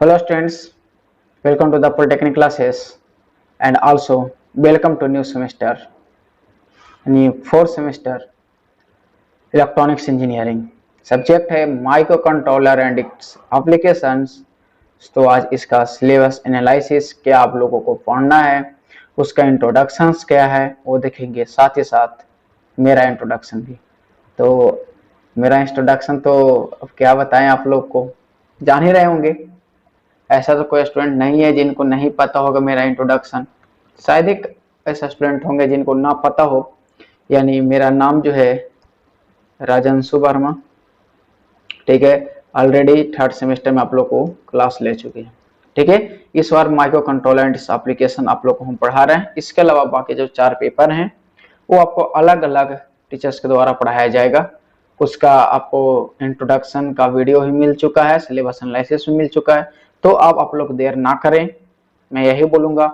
Hello students, welcome to the Polytechnic classes and also welcome to new semester, new fourth semester electronics engineering. Subject है microcontroller and its applications. तो आज इसका syllabus analysis क्या आप लोगों को पढ़ना है, उसका इंट्रोडक्शंस क्या है वो देखेंगे, साथ ही साथ मेरा इंट्रोडक्शन भी। तो मेरा इंट्रोडक्शन तो अब क्या बताएं, आप लोग को जान ही रहे होंगे। ऐसा तो कोई स्टूडेंट नहीं है जिनको नहीं पता होगा मेरा इंट्रोडक्शन। शायद एक ऐसा स्टूडेंट होंगे जिनको ना पता हो। यानी मेरा नाम जो है राजंशु वर्मा, ठीक है। ऑलरेडी थर्ड सेमेस्टर में आप लोग को क्लास ले चुके हैं, ठीक है। इस बार माइक्रो कंट्रोलर एंड एप्लीकेशन आप लोग को हम पढ़ा रहे हैं। इसके अलावा बाकी जो 4 पेपर हैं वो आपको अलग अलग टीचर्स के द्वारा पढ़ाया जाएगा। उसका आपको इंट्रोडक्शन का वीडियो भी मिल चुका है, सिलेबस एनालिसिस भी मिल चुका है। तो आप लोग देर ना करें, मैं यही बोलूंगा,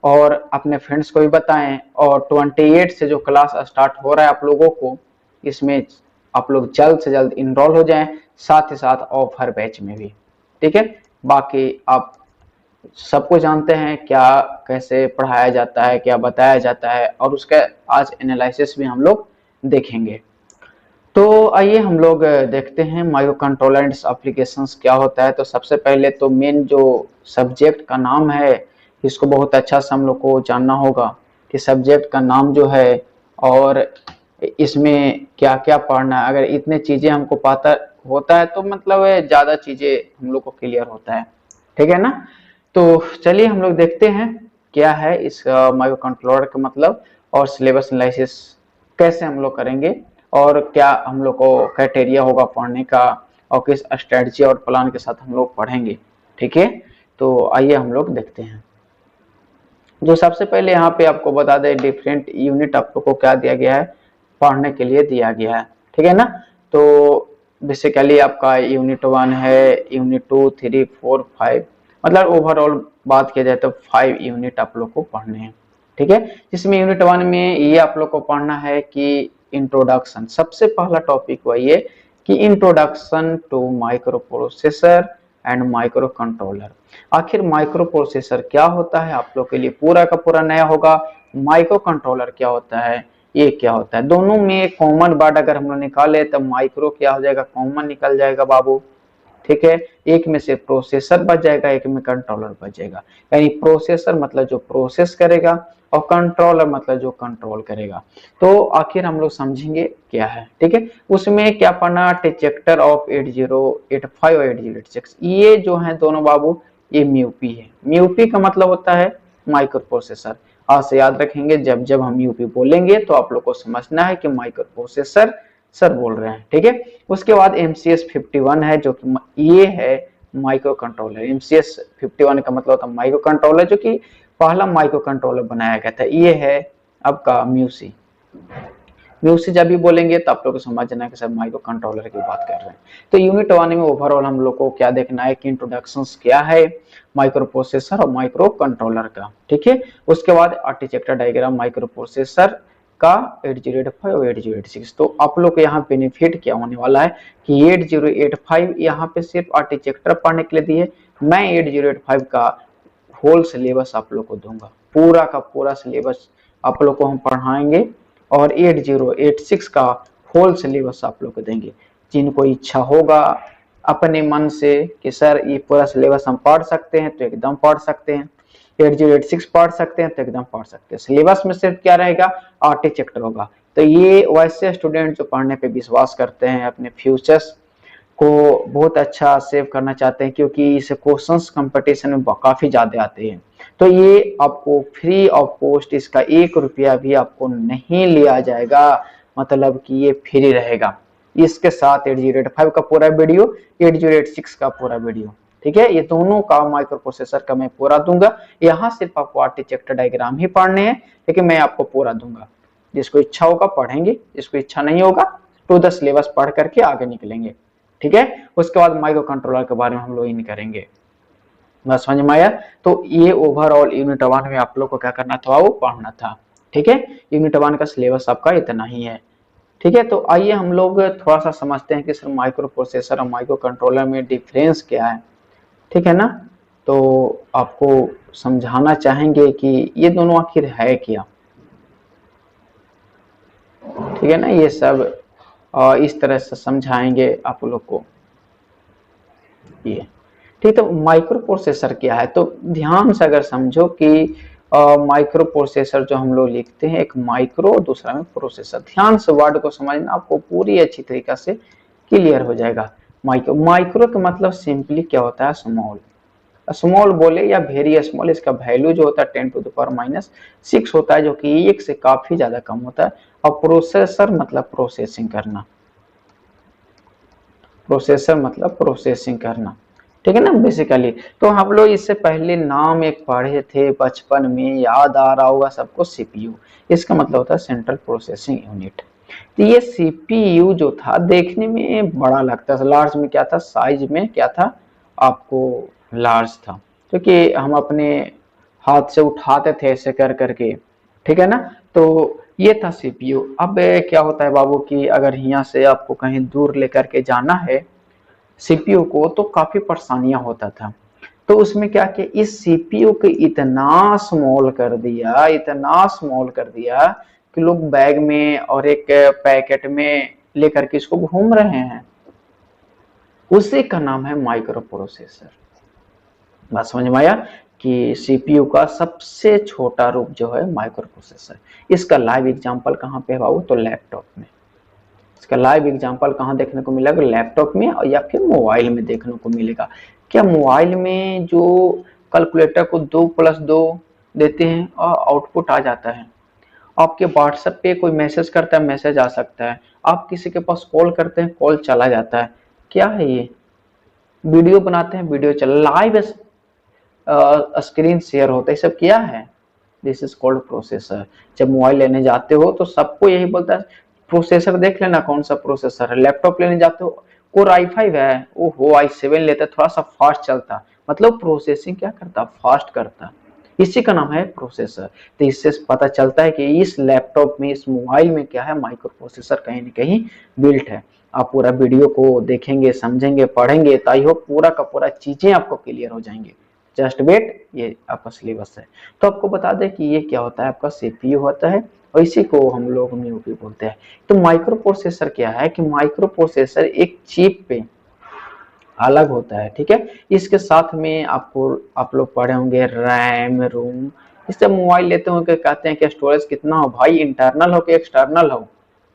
और अपने फ्रेंड्स को भी बताएं। और 28 से जो क्लास स्टार्ट हो रहा है आप लोगों को, इसमें आप लोग जल्द से जल्द इनरोल हो जाएं, साथ ही साथ ऑफर बैच में भी, ठीक है। बाकी आप सबको जानते हैं क्या कैसे पढ़ाया जाता है, क्या बताया जाता है, और उसका आज एनालिसिस भी हम लोग देखेंगे। तो आइए हम लोग देखते हैं माइक्रो कंट्रोलर एंड एप्लीकेशंस क्या होता है। तो सबसे पहले तो मेन जो सब्जेक्ट का नाम है, इसको बहुत अच्छा से हम लोग को जानना होगा कि सब्जेक्ट का नाम जो है और इसमें क्या क्या पढ़ना है। अगर इतने चीजें हमको पता होता है तो मतलब ज्यादा चीजें हम लोग को क्लियर होता है, ठीक है ना। तो चलिए हम लोग देखते हैं क्या है इस माइक्रो कंट्रोलर का मतलब, और सिलेबस एनालिसिस कैसे हम लोग करेंगे, और क्या हम लोग को क्राइटेरिया होगा पढ़ने का, और किस स्ट्रेटजी और प्लान के साथ हम लोग पढ़ेंगे, ठीक है। तो आइए हम लोग देखते हैं। जो सबसे पहले यहाँ पे आपको बता दें, डिफरेंट यूनिट आप लोग को क्या दिया गया है, पढ़ने के लिए दिया गया है, ठीक है ना। तो बेसिकली आपका यूनिट 1 है, यूनिट 2, 3, 4, 5, मतलब ओवरऑल बात किया जाए तो 5 यूनिट आप लोग को पढ़ने हैं, ठीक है। जिसमें यूनिट 1 में ये आप लोग को पढ़ना है कि इंट्रोडक्शन, सबसे पहला टॉपिक वही है कि introduction to microprocessor and microcontroller. आखिर माइक्रो प्रोसेसर क्या होता है आप लोग के लिए पूरा का पूरा नया होगा। माइक्रो कंट्रोलर क्या होता है, ये क्या होता है, दोनों में कॉमन वर्ड अगर हम लोग निकाले तो माइक्रो क्या हो जाएगा, कॉमन निकल जाएगा बाबू, ठीक है। एक में से प्रोसेसर बच जाएगा, एक में कंट्रोलर बच जाएगा। यानी प्रोसेसर मतलब जो प्रोसेस करेगा, और कंट्रोलर मतलब जो कंट्रोल करेगा। तो आखिर हम लोग समझेंगे क्या है, ठीक है। उसमें क्या पढ़ना, टिचेक्टर ऑफ 8085 और 8086, ये जो है दोनों बाबू, ये म्यूपी है। म्यूपी का मतलब होता है माइक्रो प्रोसेसर। आज से याद रखेंगे, जब जब हम यूपी बोलेंगे तो आप लोग को समझना है कि माइक्रो प्रोसेसर सर बोल रहे हैं, ठीक है। उसके बाद MCS 51 है, जो कि ये है माइक्रो कंट्रोलर। MCS 51 का मतलब होता है माइक्रो कंट्रोलर, जो कि पहला माइक्रो कंट्रोलर बनाया गया था। ये है आपका म्यूसी। म्यूसी जब भी बोलेंगे तो आप लोग को समझना है कि सर माइक्रो कंट्रोलर की बात कर रहे हैं। तो यूनिट 1 में ओवरऑल हम लोग को क्या देखना है कि इंट्रोडक्शंस क्या है माइक्रो प्रोसेसर और माइक्रो कंट्रोलर का, ठीक है। उसके बाद आर्किटेक्चर डायग्राम माइक्रो प्रोसेसर का 8085 और 8086। तो आप लोग को यहाँ बेनिफिट क्या होने वाला है कि 8085 यहाँ पे सिर्फ आर्किटेक्चर पढ़ने के लिए दिए, मैं 8085 का होल सिलेबस आप लोग को दूंगा, पूरा का पूरा सिलेबस आप लोग को हम पढ़ाएंगे, और 8086 का होल सिलेबस आप लोग को देंगे। जिनको इच्छा होगा अपने मन से कि सर ये पूरा सिलेबस हम पढ़ सकते हैं तो एकदम पढ़ सकते हैं, 8086 पढ़ सकते हैं तो एकदम पढ़ सकते हैं। सिलेबस में सिर्फ क्या रहेगा, आर्किटेक्चर होगा। तो ये वैसे स्टूडेंट जो पढ़ने पे विश्वास करते हैं, अपने फ्यूचर्स को बहुत अच्छा सेव करना चाहते हैं, क्योंकि इसे क्वेश्चंस कंपटीशन में काफी ज्यादा आते हैं। तो ये आपको फ्री ऑफ कॉस्ट, इसका 1 रुपया भी आपको नहीं लिया जाएगा, मतलब कि ये फ्री रहेगा। इसके साथ 8085 का पूरा वीडियो, 8086 का पूरा वीडियो, ठीक है। ये दोनों का माइक्रो प्रोसेसर का मैं पूरा दूंगा। यहाँ सिर्फ आपको आर्किटेक्चर डायग्राम ही पढ़ने हैं, लेकिन मैं आपको पूरा दूंगा। जिसको इच्छा होगा पढ़ेंगे, जिसको इच्छा नहीं होगा तो 10 सिलेबस पढ़ करके आगे निकलेंगे, ठीक है। उसके बाद माइक्रो कंट्रोलर के बारे में हम लोग इन करेंगे, बस समझ में आया। तो ये ओवरऑल यूनिट 1 में आप लोग को क्या करना था, वो पढ़ना था, ठीक है। यूनिट 1 का सिलेबस आपका इतना ही है, ठीक है। तो आइए हम लोग थोड़ा सा समझते हैं कि सर माइक्रो प्रोसेसर और माइक्रो कंट्रोलर में डिफरेंस क्या है, ठीक है ना। तो आपको समझाना चाहेंगे कि ये दोनों आखिर है क्या, ठीक है ना। ये सब इस तरह से समझाएंगे आप लोग को ये, ठीक। तो माइक्रो प्रोसेसर क्या है, तो ध्यान से अगर समझो कि माइक्रो प्रोसेसर जो हम लोग लिखते हैं, एक माइक्रो दूसरा में प्रोसेसर, ध्यान से वर्ड को समझना, आपको पूरी अच्छी तरीका से क्लियर हो जाएगा। माइक्रो, माइक्रो का मतलब सिंपली क्या होता है, स्मॉल। स्मॉल बोले या वेरी स्मॉल, इसका वैल्यू जो होता है 10⁻⁶ होता है, जो कि 1 से काफी ज्यादा कम होता है। और प्रोसेसर मतलब प्रोसेसिंग करना, प्रोसेसर मतलब प्रोसेसिंग करना, ठीक है ना बेसिकली। तो हम लोग इससे पहले नाम एक पढ़े थे बचपन में, याद आ रहा होगा सबको, सीपीयू। इसका मतलब होता है सेंट्रल प्रोसेसिंग यूनिट। तो ये सीपीयू जो था देखने में बड़ा लगता था, लार्ज में क्या था, साइज में क्या था आपको, लार्ज था, क्योंकि हम अपने हाथ से उठाते थे ऐसे कर करके, ठीक है ना। तो ये था सीपीयू। अब क्या होता है बाबू कि अगर यहाँ से आपको कहीं दूर लेकर के जाना है सीपीयू को, तो काफी परेशानियां होता था। तो उसमें क्या किया, इस सीपीयू को इतना स्मॉल कर दिया, इतना स्मॉल कर दिया कि लोग बैग में और एक पैकेट में लेकर के इसको घूम रहे हैं। उसी का नाम है माइक्रो प्रोसेसर। बात समझ में आया कि सीपीयू का सबसे छोटा रूप जो है माइक्रो प्रोसेसर। इसका लाइव एग्जांपल कहाँ पे है बाबू, तो लैपटॉप में। इसका लाइव एग्जांपल कहाँ देखने को मिलेगा, लैपटॉप में और या फिर मोबाइल में देखने को मिलेगा। क्या मोबाइल में जो कैलकुलेटर को 2+2 देते हैं और आउटपुट आ जाता है, आपके व्हाट्सएप पे कोई मैसेज करता है, मैसेज आ सकता है, आप किसी के पास कॉल करते हैं, कॉल चला जाता है। क्या है ये, वीडियो बनाते हैं, वीडियो चला, लाइव स्क्रीन शेयर होता है, सब क्या है, दिस इज कॉल्ड प्रोसेसर। जब मोबाइल लेने जाते हो तो सबको यही बोलता है प्रोसेसर देख लेना कौन सा प्रोसेसर है। लैपटॉप लेने जाते हो, कोर i5 है, ओहो i7 लेते थोड़ा सा फास्ट चलता, मतलब प्रोसेसिंग क्या करता, फास्ट करता, इसी का नाम है प्रोसेसर। तो इससे पता चलता है कि इस लैपटॉप में, इस मोबाइल में क्या है, माइक्रो प्रोसेसर कहीं ना कहीं बिल्ट है। आप पूरा वीडियो को देखेंगे, समझेंगे, पढ़ेंगे तो आई होप पूरा का पूरा चीजें आपको क्लियर हो जाएंगे। जस्ट वेट, ये आपका सिलेबस है। तो आपको बता दें कि ये क्या होता है, आपका सीपीयू होता है और इसी को हम लोग यूपी बोलते हैं। तो माइक्रो प्रोसेसर क्या है कि माइक्रो प्रोसेसर एक चिप पे अलग होता है, ठीक है। इसके साथ में आपको, आप लोग पढ़े होंगे रैम, रोम। इससे मोबाइल लेते हो कहते हैं कि स्टोरेज कितना हो भाई, इंटरनल हो कि एक्सटर्नल हो,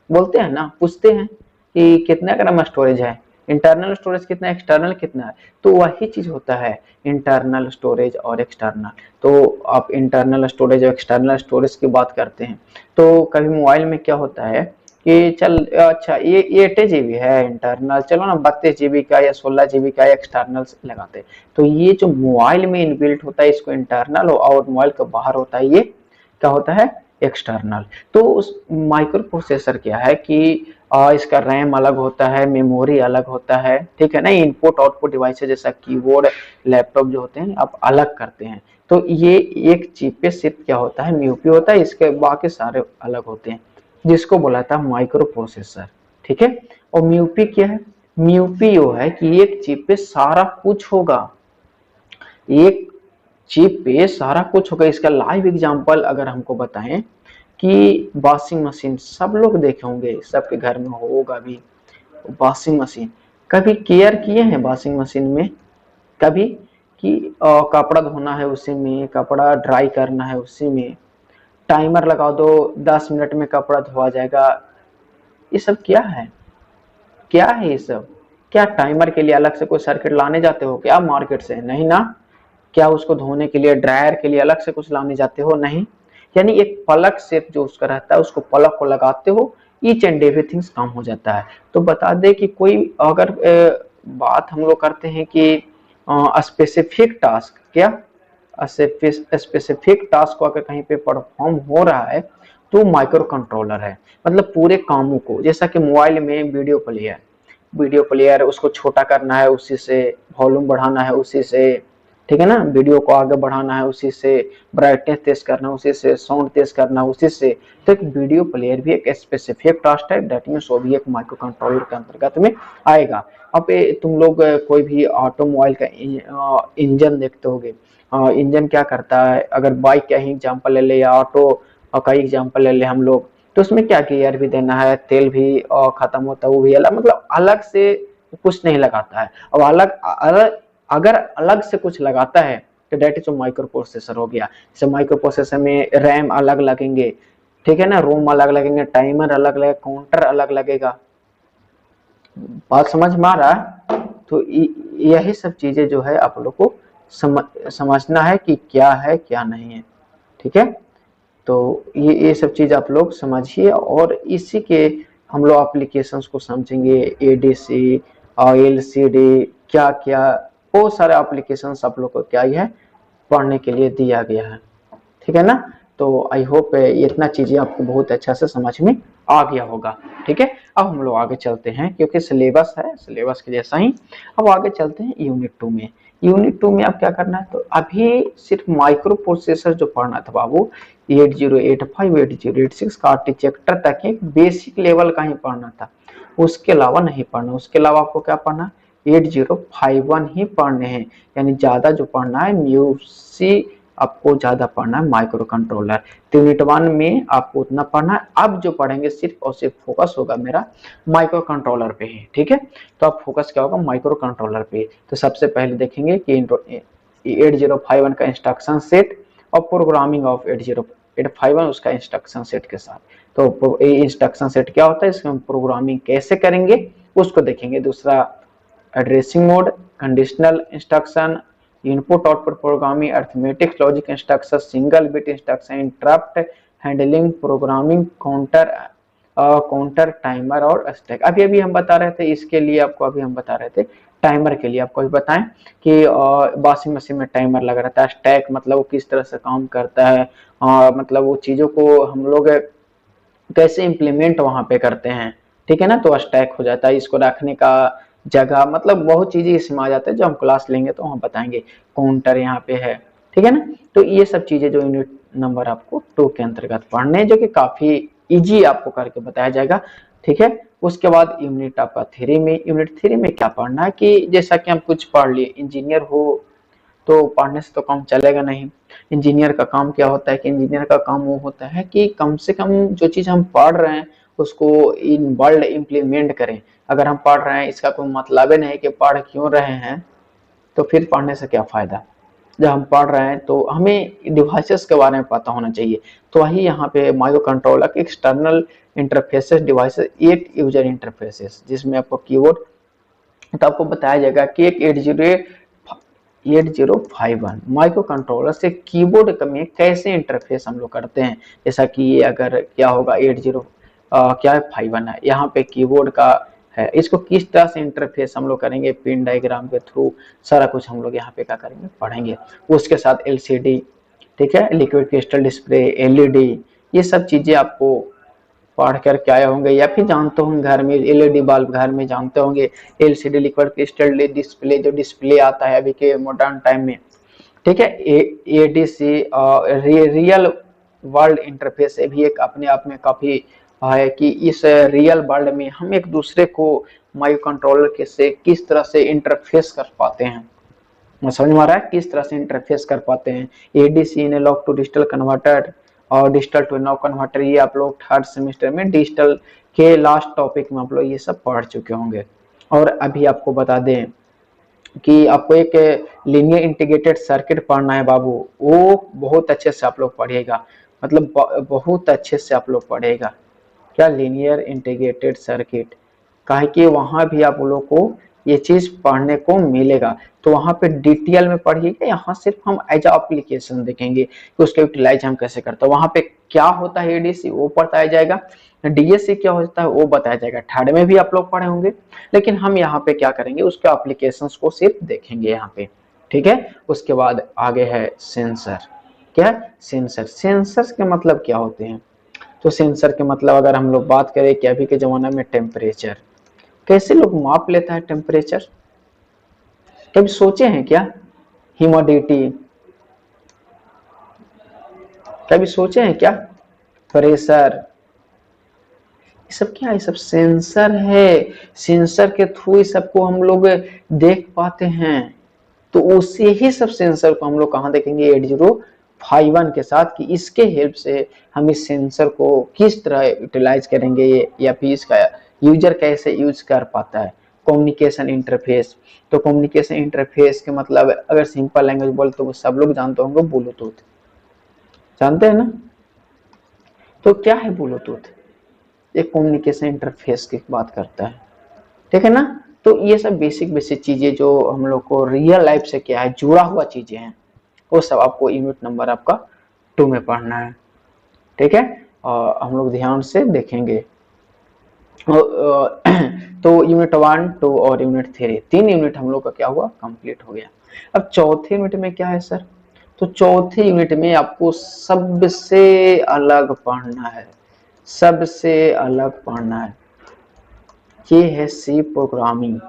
बोलते हैं ना, पूछते हैं कि कितना ग्राम स्टोरेज है, इंटरनल स्टोरेज कितना, एक्सटर्नल कितना है। तो वही चीज होता है इंटरनल स्टोरेज और एक्सटर्नल। तो आप इंटरनल स्टोरेज और एक्सटर्नल स्टोरेज की बात करते हैं, तो कभी मोबाइल में क्या होता है कि चल अच्छा ये 8 GB है इंटरनल, चलो ना 32 GB का या 16 GB का एक्सटर्नल लगाते हैं। तो ये जो मोबाइल में इनबिल्ट होता है इसको इंटरनल, और मोबाइल के बाहर होता है ये क्या होता है, एक्सटर्नल। तो उस माइक्रो प्रोसेसर क्या है कि इसका रैम अलग होता है, मेमोरी अलग होता है, ठीक है ना। इनपुट आउटपुट डिवाइस जैसा कीबोर्ड, लैपटॉप जो होते हैं आप अलग करते हैं। तो ये एक चिप पे सिर्फ क्या होता है, यूपी होता है, इसके बाकी सारे अलग होते हैं, जिसको बोला था माइक्रो प्रोसेसर, ठीक है। और म्यूपी क्या है, म्यूपी वो है कि एक चिप पे सारा कुछ होगा, एक चिप पे सारा कुछ होगा। इसका लाइव एग्जांपल अगर हमको बताएं कि वॉशिंग मशीन, सब लोग देखे होंगे, सबके घर में होगा भी वॉशिंग मशीन। कभी केयर किए हैं वॉशिंग मशीन में, कभी कि कपड़ा धोना है उसी में, कपड़ा ड्राई करना है उसी में, टाइमर लगा दो 10 मिनट में कपड़ा धोआ जाएगा, ये सब क्या है, क्या है ये सब। क्या टाइमर के लिए अलग से कोई सर्किट लाने जाते हो क्या मार्केट से, नहीं ना। क्या उसको धोने के लिए, ड्रायर के लिए अलग से कुछ लाने जाते हो, नहीं। यानी एक प्लग सेट जो उसका रहता है, उसको प्लग को लगाते हो, ईच एंड एवरीथिंग काम हो जाता है। तो बता दे कि कोई अगर बात हम लोग करते हैं कि स्पेसिफिक टास्क, क्या स्पेसिफिक टास्क को अगर कहीं पे परफॉर्म हो रहा है तो माइक्रो कंट्रोलर है। मतलब पूरे कामों को, जैसा कि मोबाइल में वीडियो प्लेयर, वीडियो प्लेयर उसको छोटा करना है उसी से, वॉल्यूम बढ़ाना है उसी से, ठीक है ना, वीडियो को आगे बढ़ाना है, उसी से ब्राइटनेस तेज करना, उसी से साउंड तेज करना, उसी से। तो एक वीडियो प्लेयर भी एक स्पेसिफिक टास्क है, दैट मीन्स वो भी एक माइक्रो कंट्रोलर के अंतर्गत में आएगा। अब तुम लोग कोई भी ऑटोमोबाइल का इंजन देखते होगे, इंजन क्या करता है, अगर बाइक का ही एग्जांपल ले ले या ऑटो का एग्जांपल ले ले हम लोग, तो उसमें क्या गियर भी देना है, तेल भी खत्म होता है वो भी अलग, मतलब अलग से कुछ नहीं लगाता है। अब अगर अलग से कुछ लगाता है तो डेट इज माइक्रो प्रोसेसर हो गया। जैसे माइक्रो प्रोसेसर में रैम अलग लगेंगे, ठीक है ना, रोम अलग लगेंगे, टाइमर अलग लगेगा, काउंटर अलग लगेगा। बात समझ में आ रहा है? तो यही सब चीजें जो है आप लोग को समझना है कि क्या है क्या नहीं है, ठीक है। तो ये सब चीज आप लोग समझिए, और इसी के हम लोग एप्लीकेशंस को समझेंगे, एडीसी और एलसीडी क्या क्या, बहुत सारे एप्लीकेशंस आप लोग को क्या है पढ़ने के लिए दिया गया है, ठीक है ना। तो आई होप इतना चीजें आपको बहुत अच्छा से समझ में आ गया होगा, ठीक है। अब हम लोग आगे चलते हैं, क्योंकि सिलेबस है, सिलेबस के जैसा ही अब आगे चलते हैं यूनिट 2 में। यूनिट 2 में अब क्या करना है, तो अभी सिर्फ माइक्रो प्रोसेसर जो पढ़ना था बाबू, 8085 8086 का आर्किटेक्चर तक एक बेसिक लेवल का ही पढ़ना था, उसके अलावा नहीं पढ़ना। उसके अलावा आपको क्या पढ़ना, 8051 ही पढ़ने हैं, यानी ज्यादा जो पढ़ना है म्यूजिक आपको ज्यादा पढ़ना है माइक्रो कंट्रोलर। तो यूनिट 1 में आपको उतना पढ़ना है। अब जो पढ़ेंगे सिर्फ और सिर्फ फोकस होगा मेरा माइक्रो कंट्रोलर पे ही, ठीक है। तो अब फोकस क्या होगा, माइक्रो कंट्रोलर पे। तो सबसे पहले देखेंगे कि 8051 का इंस्ट्रक्शन सेट और प्रोग्रामिंग ऑफ 8051 उसका इंस्ट्रक्शन सेट के साथ। तो ये इंस्ट्रक्शन सेट क्या होता है, इसमें हम प्रोग्रामिंग कैसे करेंगे उसको देखेंगे। दूसरा addressing mode, conditional instruction, input output programming, arithmetic logic instruction, single bit instruction, interrupt handling, programming, counter timer और स्टैक। अभी अभी हम बता रहे थे इसके लिए आपको, अभी हम बता रहे थे टाइमर के लिए आपको भी बताएं कि वॉशिंग मशीन में टाइमर लगा रहता है। स्टैक मतलब वो किस तरह से काम करता है, मतलब वो चीजों को हम लोग कैसे इम्प्लीमेंट वहां पे करते हैं, ठीक है ना। तो स्टैक हो जाता है, इसको रखने का जगह, मतलब बहुत चीजें इसमें आ जाते हैं जो हम क्लास लेंगे तो हम बताएंगे। काउंटर यहाँ पे है, ठीक है ना। तो ये सब चीजें जो यूनिट नंबर आपको 2 के अंतर्गत पढ़ने, जो कि काफी इजी आपको करके बताया जाएगा, ठीक है। उसके बाद यूनिट आपका 3 में, यूनिट 3 में क्या पढ़ना है कि जैसा कि हम कुछ पढ़ लिए, इंजीनियर हो तो पढ़ने से तो काम चलेगा नहीं। इंजीनियर का काम क्या होता है कि इंजीनियर का काम वो होता है कि कम से कम जो चीज हम पढ़ रहे हैं उसको इन वर्ल्ड इम्प्लीमेंट करें। अगर हम पढ़ रहे हैं इसका कोई मतलब ही नहीं कि पढ़ क्यों रहे हैं, तो फिर पढ़ने से क्या फायदा। जब हम पढ़ रहे हैं तो हमें डिवाइसेस के बारे में पता होना चाहिए। तो वही यहाँ पे माइक्रो कंट्रोलर के एक्सटर्नल इंटरफेसेस डिवाइसेस, एक यूजर इंटरफेसेस जिसमें आपको कीबोर्ड, तो आपको बताया जाएगा कि एक 8051 माइक्रो कंट्रोलर से कीबोर्ड में कैसे इंटरफेस हम लोग करते हैं। जैसा कि ये अगर क्या होगा 80 क्या है 51 है, यहाँ पे कीबोर्ड का है, इसको किस तरह से इंटरफेस हम लोग करेंगे पिन डायग्राम के थ्रू, सारा कुछ हम लोग यहाँ पे क्या करेंगे पढ़ेंगे। उसके साथ एलसीडी, ठीक है, लिक्विड क्रिस्टल डिस्प्ले, एलईडी, ये सब चीजें आपको पढ़ कर के आए होंगे या फिर जानते होंगे, घर में एलईडी बल्ब घर में जानते होंगे, एलसीडी लिक्विड क्रिस्टल डिस्प्ले जो डिस्प्ले आता है अभी के मॉडर्न टाइम में, ठीक है। एडीसी रियल वर्ल्ड इंटरफेस भी एक अपने आप में काफी है कि इस रियल वर्ल्ड में हम एक दूसरे को माइक्रो कंट्रोलर के से किस तरह से इंटरफेस कर पाते हैं, समझ में आ रहा है, किस तरह से इंटरफेस कर पाते हैं। ADC analog to digital converter और डिजिटल टू एनालॉग कन्वर्टर, ये आप लोग थर्ड सेमेस्टर में डिजिटल के लास्ट टॉपिक में आप लोग ये सब पढ़ चुके होंगे। और अभी आपको बता दें कि आपको एक लीनियर इंटीग्रेटेड सर्किट पढ़ना है बाबू, वो बहुत अच्छे से आप लोग पढ़िएगा, मतलब बहुत अच्छे से आप लोग पढ़ेगा क्या लीनियर इंटीग्रेटेड सर्किट, काहे कि वहां भी आप लोग को ये चीज पढ़ने को मिलेगा। तो वहां पे डिटेल में पढ़िएगा, यहाँ सिर्फ हम एज एप्लीकेशन देखेंगे कि उसका यूटिलाइज हम कैसे करते हैं। वहां पे क्या होता है एडीसी वो बताया जाएगा, डीएससी क्या होता है वो बताया जाएगा, थर्ड में भी आप लोग पढ़े होंगे। लेकिन हम यहाँ पे क्या करेंगे, उसके एप्लीकेशन को सिर्फ देखेंगे यहाँ पे, ठीक है। उसके बाद आगे है सेंसर। क्या सेंसर, सेंसर के मतलब क्या होते हैं, तो सेंसर के मतलब अगर हम लोग बात करें कि अभी के जमाने में टेम्परेचर, कैसे लोग माप लेता है टेम्परेचर, कभी सोचे हैं क्या। ह्यूमिडिटी, कभी सोचे हैं क्या? प्रेशर, ये सब क्या है? ये सब सेंसर है। सेंसर के थ्रू इस सबको हम लोग देख पाते हैं। तो उसे ही सब सेंसर को हम लोग कहाँ देखेंगे? 8051 के साथ, कि इसके हेल्प से हम इस सेंसर को किस तरह यूटिलाइज करेंगे, या फिर इसका यूजर कैसे यूज कर पाता है। कम्युनिकेशन इंटरफेस, तो कम्युनिकेशन इंटरफेस के मतलब अगर सिंपल लैंग्वेज बोले तो सब लोग जानते होंगे, ब्लूटूथ, जानते हैं ना? तो क्या है ब्लूटूथ? एक कम्युनिकेशन इंटरफेस की बात करता है, ठीक है ना? तो ये सब बेसिक बेसिक चीजें जो हम लोग को रियल लाइफ से क्या है जुड़ा हुआ चीजें हैं, वो सब आपको यूनिट नंबर आपका 2 में पढ़ना है, ठीक है? और हम लोग ध्यान से देखेंगे। तो यूनिट 1, 2 और यूनिट 3, 3 यूनिट हम लोग का क्या हुआ? कंप्लीट हो गया। अब चौथे यूनिट में क्या है सर? तो चौथे यूनिट में आपको सबसे अलग पढ़ना है, सबसे अलग पढ़ना है। ये है सी प्रोग्रामिंग।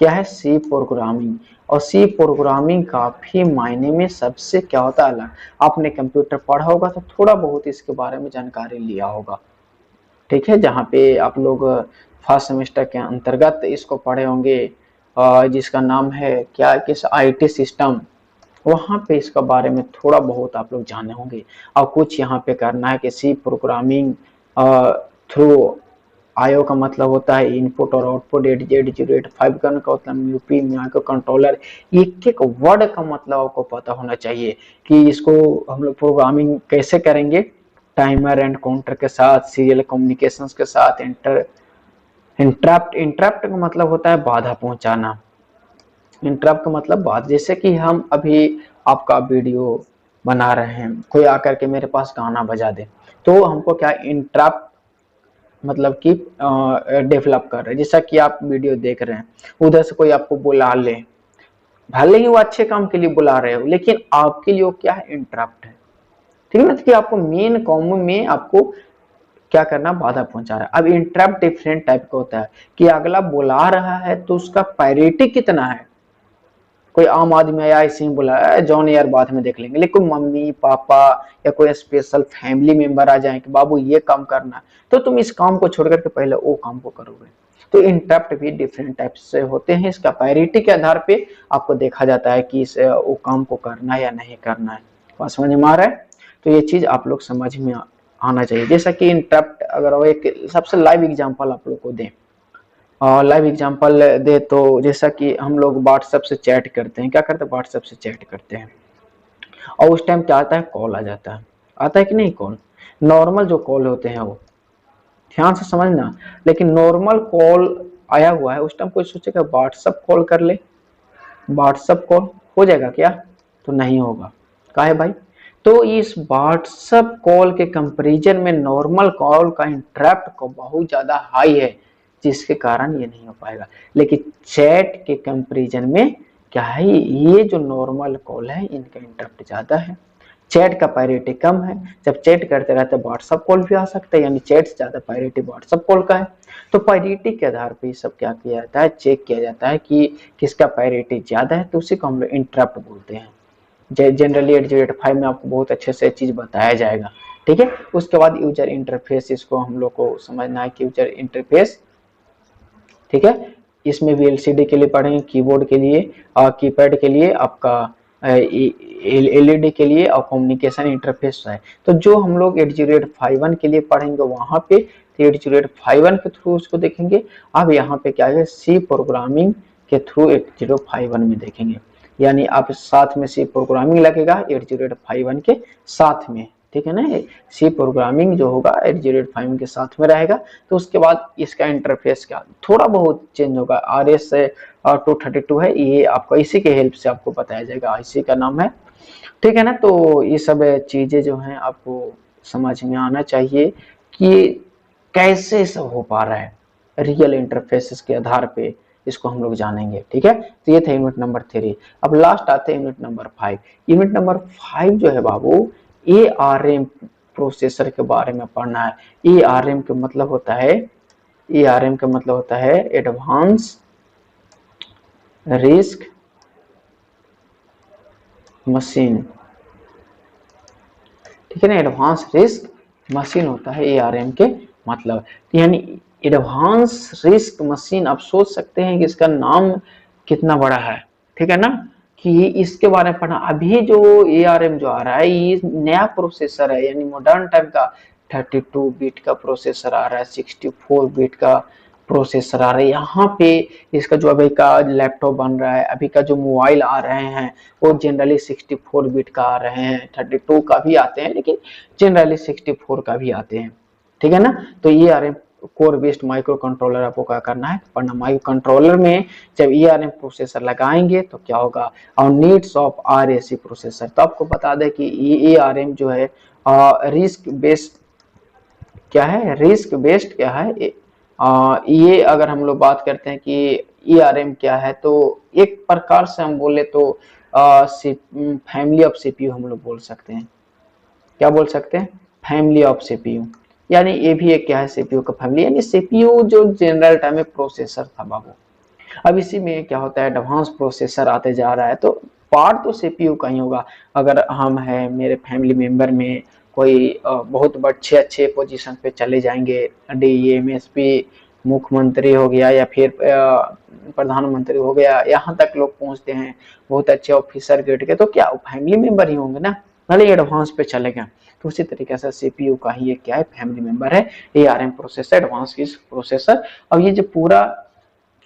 क्या है? C programming. और सी प्रोग्रामिंग काफी मायने में सबसे क्या होता है? अलग। आपने कंप्यूटर पढ़ा होगा तो थोड़ा बहुत इसके बारे में जानकारी लिया होगा, ठीक है? जहाँ पे आप लोग फर्स्ट सेमेस्टर के अंतर्गत इसको पढ़े होंगे, जिसका नाम है क्या, किस आईटी सिस्टम, वहाँ पे इसका बारे में थोड़ा बहुत आप लोग जाने होंगे। और कुछ यहाँ पे करना है कि सी प्रोग्रामिंग थ्रू आईओ का मतलब होता है इनपुट और आउटपुट, 8085 का मतलब यूपी माइक्रो कंट्रोलर। एक एक वर्ड का मतलब आपको पता होना चाहिए कि इसको हम लोग प्रोग्रामिंग कैसे करेंगे। टाइमर एंड काउंटर के साथ, सीरियल कम्युनिकेशंस के साथ, इंटरप्ट, इंटरप्ट का मतलब होता है बाधा पहुंचाना। इंटरप्ट का मतलब बात, जैसे कि हम अभी आपका वीडियो बना रहे हैं, कोई आकर के मेरे पास गाना बजा दे, तो हमको क्या इंटरप्ट मतलब कि डेवलप कर रहे हैं। जैसा कि आप वीडियो देख रहे हैं, उधर से कोई आपको बुला ले, भले ही वो अच्छे काम के लिए बुला रहे हो, लेकिन आपके लिए वो क्या है? इंटरप्ट है, ठीक है ना? कि आपको मेन काम में आपको क्या करना? बाधा पहुंचा रहा है। अब इंटरप्ट डिफरेंट टाइप का होता है कि अगला बुला रहा है तो उसका प्रायोरिटी कितना है। कोई आम आदमी आया ऐसे ही बुलाया, जॉन यार बाद में देख लेंगे, लेकिन मम्मी पापा या कोई स्पेशल फैमिली मेंबर आ जाए कि बाबू ये काम करना है, तो तुम इस काम को छोड़ करके पहले वो काम को करोगे। तो इंटरप्ट भी डिफरेंट टाइप से होते हैं। इसका प्रायोरिटी के आधार पे आपको देखा जाता है कि इस वो काम को करना है या नहीं करना है। बात समझ में आ रहा है? तो ये चीज आप लोग समझ में आना चाहिए। जैसा कि इंटरप्ट, अगर वो एक सबसे लाइव एग्जांपल आप लोग को दें, लाइव एग्जांपल दे तो जैसा कि हम लोग व्हाट्सएप से चैट करते हैं, क्या करते हैं? व्हाट्सएप से चैट करते हैं, और उस टाइम क्या आता है? कॉल आ जाता है, आता है कि नहीं? कॉल, नॉर्मल जो कॉल होते हैं वो, ध्यान से समझना। लेकिन नॉर्मल कॉल आया हुआ है, उस टाइम कोई सोचेगा व्हाट्सएप कॉल कर ले, व्हाट्सएप कॉल हो जाएगा क्या? तो नहीं होगा। काहे भाई? तो इस व्हाट्सएप कॉल के कंपैरिजन में नॉर्मल कॉल का इंटरप्ट को बहुत ज्यादा हाई है, जिसके कारण ये नहीं हो पाएगा। लेकिन चैट के कंपैरिजन में क्या है? ये जो नॉर्मल कॉल है इनका इंटरप्ट ज्यादा है, चैट का प्रायोरिटी कम है। जब चैट करते रहते व्हाट्सएप कॉल भी आ सकता है, यानी चैट से ज्यादा प्रायोरिटी व्हाट्सएप कॉल का है। तो प्रायोरिटी के आधार पर सब क्या किया जाता है? चेक किया जाता है कि किसका प्रायोरिटी ज्यादा है, तो उसी को हम लोग इंटरप्ट बोलते हैं। जनरली 8085 में आपको बहुत अच्छे से चीज बताया जाएगा, ठीक है? उसके बाद यूजर इंटरफेस, इसको हम लोग को समझना है कि यूजर इंटरफेस, ठीक है? इसमें भी एलसीडी के लिए पढ़ेंगे, कीबोर्ड के लिए और कीपैड के लिए, आपका एलईडी के लिए, और कम्युनिकेशन इंटरफेस है। तो जो हम लोग 8051 के लिए पढ़ेंगे वहां पे 8051 के थ्रू उसको देखेंगे। अब यहाँ पे क्या है? सी प्रोग्रामिंग के थ्रू 8051 में देखेंगे, यानी आप साथ में सी प्रोग्रामिंग लगेगा 8051 के साथ में, ठीक है ना? सी प्रोग्रामिंग जो होगा 8085 के साथ में रहेगा। तो उसके बाद इसका इंटरफेस क्या थोड़ा बहुत चेंज होगा। RS 232 है, ये आपको इसी के हेल्प से आपको बताया जाएगा, इसी का नाम है, ठीक है ना? तो ये सब चीजें जो हैं आपको समझ में आना चाहिए कि कैसे सब हो पा रहा है। रियल इंटरफेसेस के आधार पे इसको हम लोग जानेंगे, ठीक है? तो ये था यूनिट नंबर 3। अब लास्ट आते हैं यूनिट नंबर 5। यूनिट नंबर 5 जो है बाबू, ARM प्रोसेसर के बारे में पढ़ना है। ARM का मतलब होता है, ARM का मतलब होता है एडवांस रिस्क मशीन, ठीक है ना, एडवांस रिस्क मशीन होता है एआरएम के मतलब, यानी एडवांस रिस्क मशीन। आप सोच सकते हैं कि इसका नाम कितना बड़ा है, ठीक है ना, कि इसके बारे में पढ़ना। अभी जो एआरएम जो आ रहा है ये नया प्रोसेसर है, यानी मॉडर्न टाइप का 32 बिट का प्रोसेसर आ रहा है, 64 बिट का प्रोसेसर आ रहा है। यहाँ पे इसका जो अभी का लैपटॉप बन रहा है, अभी का जो मोबाइल आ रहे हैं वो जनरली 64 बिट का आ रहे हैं, 32 का भी आते हैं, लेकिन जनरली 64 का भी आते हैं, ठीक है ना। तो ये आ रहे हैं कोर बेस्ड माइक्रो कंट्रोलर। आपको क्या करना है पढ़ना, माइक्रो कंट्रोलर में जब एआरएम प्रोसेसर लगाएंगे तो क्या होगा, और नीड्स ऑफ आरएसी प्रोसेसर। तो आपको बता दें कि ये एआरएम जो है रिस्क बेस्ड क्या है, रिस्क बेस्ड क्या है, ये अगर हम लोग बात करते हैं कि ईआरएम क्या है, तो एक प्रकार से हम बोले तो फैमिली ऑफ सीपीयू हम लोग बोल सकते हैं। क्या बोल सकते हैं, फैमिली ऑफ सीपीयू, यानी ये भी एक क्या है, सीपीयू का फैमिली, यानी सीपीयू जो जनरल टाइम में प्रोसेसर था बाबू। अब इसी में क्या होता है, एडवांस प्रोसेसर आते जा रहा है, तो पार्ट तो सीपीयू का ही होगा। अगर हम है मेरे फैमिली मेंबर में कोई बहुत अच्छे अच्छे पोजीशन पे चले जाएंगे, डीएमएसपी मुख्यमंत्री हो गया या फिर प्रधानमंत्री हो गया, यहाँ तक लोग पहुंचते हैं, बहुत अच्छे ऑफिसर ग्रेड के, तो क्या फैमिली मेंबर ही होंगे ना, भले एडवांस पे चले गए। तो उसी तरीके से सीपीयू का ही एक क्या है, फैमिली मेंबर है एआरएम प्रोसेसर, एडवांस प्रोसेसर। अब ये जो पूरा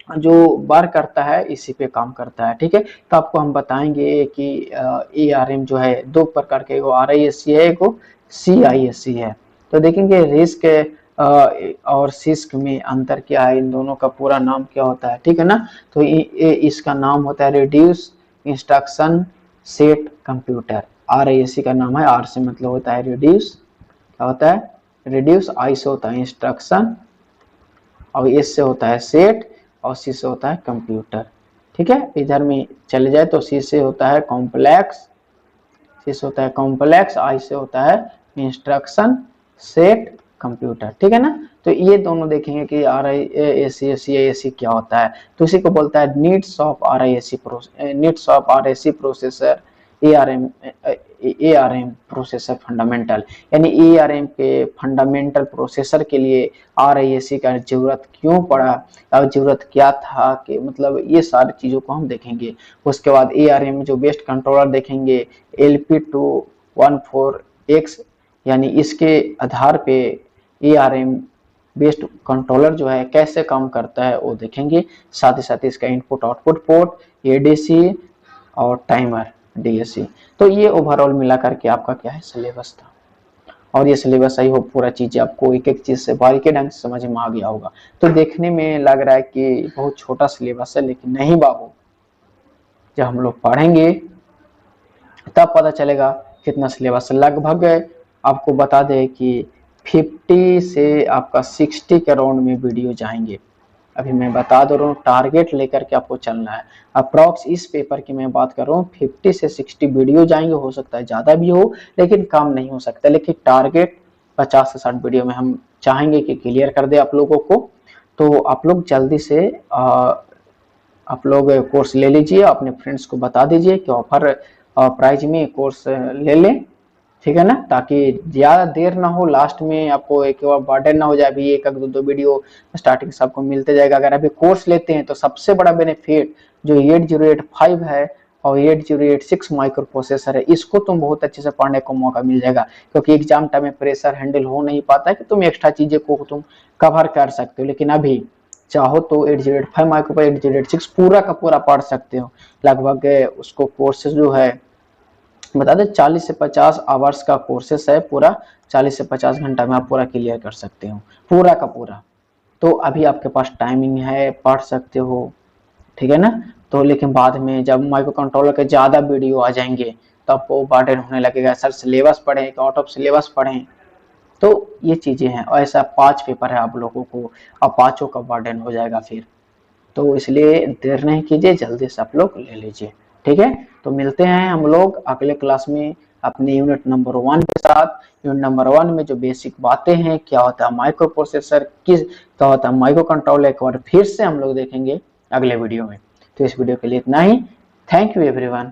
जो वर्क करता है इसी पे काम करता है, ठीक है। तो आपको हम बताएंगे कि एआरएम जो है दो प्रकार के, एगो आरआईएससी है, एगो सीआईएससी है। तो देखेंगे रिस्क और सिस्क में अंतर क्या है, इन दोनों का पूरा नाम क्या होता है, ठीक है ना। तो इसका नाम होता है reduce instruction set computer. RISC का नाम है, आर से मतलब होता है रिड्यूस, क्या होता है रिड्यूस, आई से होता है इंस्ट्रक्शन, और एस से होता है सेट, और सी से होता है कंप्यूटर, ठीक है। इधर में चले जाए तो सी से होता है कॉम्प्लेक्स, सी से होता है कॉम्प्लेक्स, आई से होता है इंस्ट्रक्शन सेट कंप्यूटर, ठीक है ना। तो ये दोनों देखेंगे कि आर आई एस सी क्या होता है। तो इसी को बोलता है needs of R I S C, needs of R S C processor, ARM, ARM processor fundamental, यानी एआरएम के फंडामेंटल प्रोसेसर के लिए आरआईएससी का जरूरत क्यों पड़ा और जरूरत क्या था, कि मतलब ये सारी चीजों को हम देखेंगे। उसके बाद एआरएम जो बेस्ट कंट्रोलर देखेंगे, LP214X, यानी इसके आधार पे एआरएम बेस्ड कंट्रोलर जो है कैसे काम करता है वो देखेंगे। साथ ही साथ इसका इनपुट आउटपुट पोर्ट, एडीसी और टाइमर डीएससी। तो ये ओवरऑल मिला करके आपका क्या है सिलेबस था, और ये सिलेबस आई हो पूरा चीज आपको एक एक चीज से बारीकी ढंग से समझ में आ गया होगा। तो देखने में लग रहा है कि बहुत छोटा सिलेबस है, लेकिन नहीं बाबू, जब हम लोग पढ़ेंगे तब पता चलेगा कितना सिलेबस। लगभग आपको बता दें कि 50 से आपका 60 के राउंड में वीडियो जाएंगे। अभी मैं बता दे रहा हूँ, टारगेट लेकर के आपको चलना है। अप्रॉक्स इस पेपर की मैं बात कर रहा हूँ 50 से 60 वीडियो जाएंगे, हो सकता है ज्यादा भी हो, लेकिन काम नहीं हो सकता। लेकिन टारगेट 50 से 60 वीडियो में हम चाहेंगे कि क्लियर कर दे आप लोगों को। तो आप लोग जल्दी से आप लोग कोर्स ले लीजिए, अपने फ्रेंड्स को बता दीजिए कि ऑफर प्राइस में कोर्स ले लें, ठीक है ना, ताकि ज्यादा देर ना हो, लास्ट में आपको एक बार बर्डन ना हो जाए। अभी एक दो वीडियो स्टार्टिंग से आपको मिलते जाएगा। अगर अभी कोर्स लेते हैं तो सबसे बड़ा बेनिफिट जो 8085 है और 8086 माइक्रो प्रोसेसर है, इसको तुम बहुत अच्छे से पढ़ने को मौका मिल जाएगा, क्योंकि एग्जाम टाइम में प्रेशर हैंडल हो नहीं पाता है कि तुम एक्स्ट्रा चीजें को तुम कवर कर सकते हो। लेकिन अभी चाहो तो 8085 माइक्रो 8086 पूरा का पूरा पढ़ सकते हो। लगभग उसको कोर्सेज जो है बता दें 40 से 50 आवर्स का कोर्सेस है पूरा, 40 से 50 घंटा में आप पूरा क्लियर कर सकते हो पूरा का पूरा। तो अभी आपके पास टाइमिंग है, पढ़ सकते हो, ठीक है ना। तो लेकिन बाद में जब माइक्रो कंट्रोलर के ज्यादा वीडियो आ जाएंगे तब वो बर्डन होने लगेगा, सर सिलेबस पढ़ें कि आउट ऑफ सिलेबस पढ़ें। तो ये चीजें हैं, और ऐसा 5 पेपर है आप लोगों को, और पांचों का बर्डन हो जाएगा फिर। तो इसलिए देर नहीं कीजिए, जल्दी से आप लोग ले लीजिए, ठीक है। तो मिलते हैं हम लोग अगले क्लास में अपने यूनिट नंबर 1 के साथ। यूनिट नंबर 1 में जो बेसिक बातें हैं, क्या होता है माइक्रो प्रोसेसर, क्या होता है माइक्रो कंट्रोलर, एक बार फिर से हम लोग देखेंगे अगले वीडियो में। तो इस वीडियो के लिए इतना ही। Thank you everyone.